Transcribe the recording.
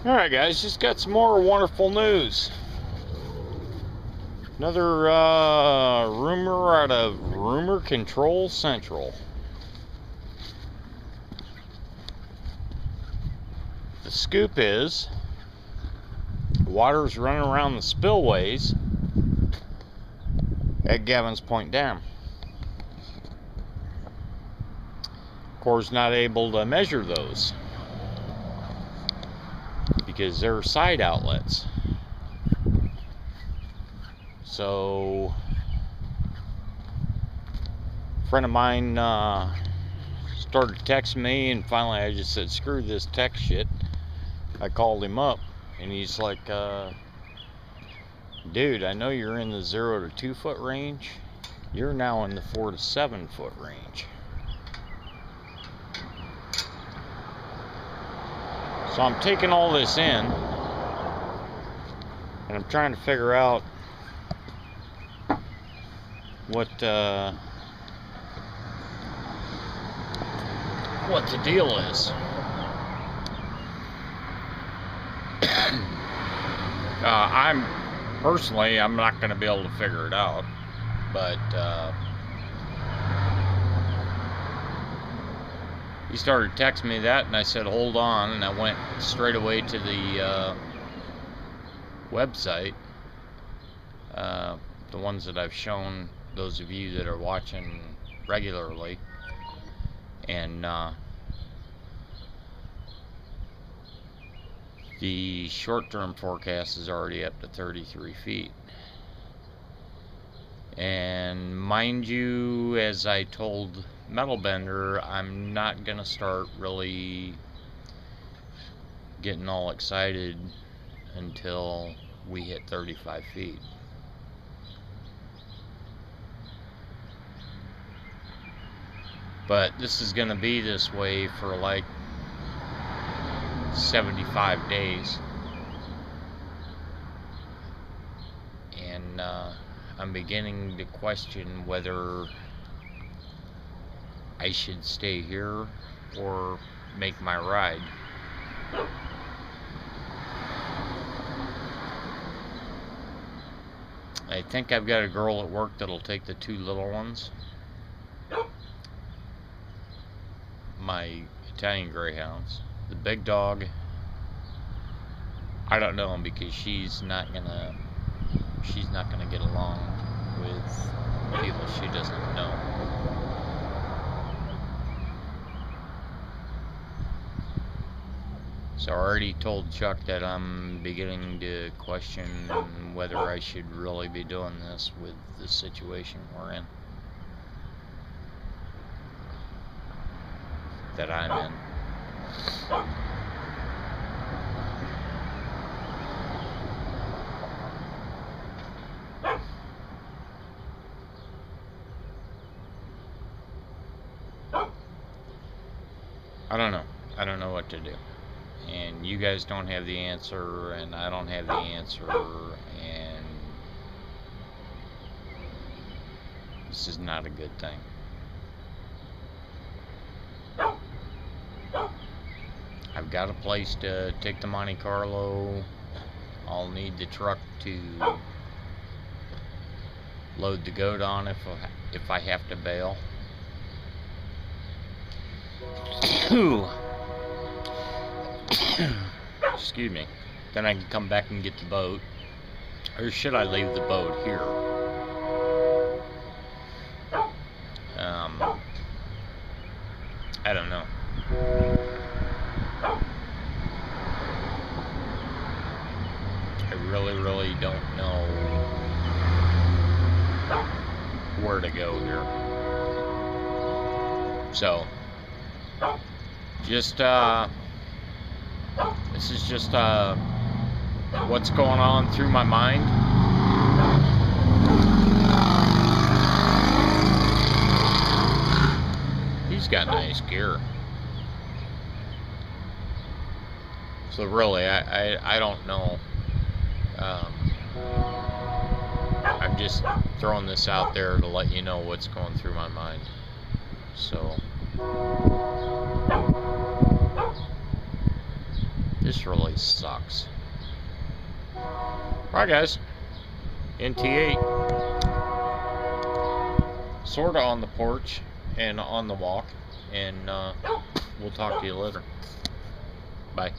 Alright guys, just got some more wonderful news. Another rumor out of Rumor Control Central. The scoop is water's running around the spillways at Gavin's Point Dam. Corps not able to measure those because they're side outlets. So a friend of mine started texting me, and finally I just said, screw this text shit. I called him up and he's like, dude, I know you're in the 0 to 2 foot range. You're now in the 4 to 7 foot range. So I'm taking all this in, and I'm trying to figure out what the deal is. I'm not going to be able to figure it out, but he started texting me that, and I said, hold on, and I went straight away to the website, the ones that I've shown those of you that are watching regularly, and the short-term forecast is already up to 33 feet. And mind you, as I told Metal Bender, I'm not gonna start really getting all excited until we hit 35 feet. But this is gonna be this way for like 75 days, and I'm beginning to question whether I should stay here or make my ride. I think I've got a girl at work that'll take the 2 little ones, my Italian Greyhounds. The big dog, I don't know, because she's not gonna get along with people she doesn't know. So I already told Chuck that I'm beginning to question whether I should really be doing this with the situation we're in, that I'm in. I don't know what to do, and you guys don't have the answer, and I don't have the answer, and this is not a good thing. I've got a place to take to Monte Carlo. I'll need the truck to load the goat on if I have to bail. Excuse me. Then I can come back and get the boat. Or should I leave the boat here? I don't know. I really don't know where to go here. So, just this is just what's going on through my mind. He's got nice gear. So really, I don't know. I'm just throwing this out there to let you know what's going through my mind. So This really sucks. Alright guys, NT8, sorta on the porch and on the walk, and we'll talk to you later. Bye.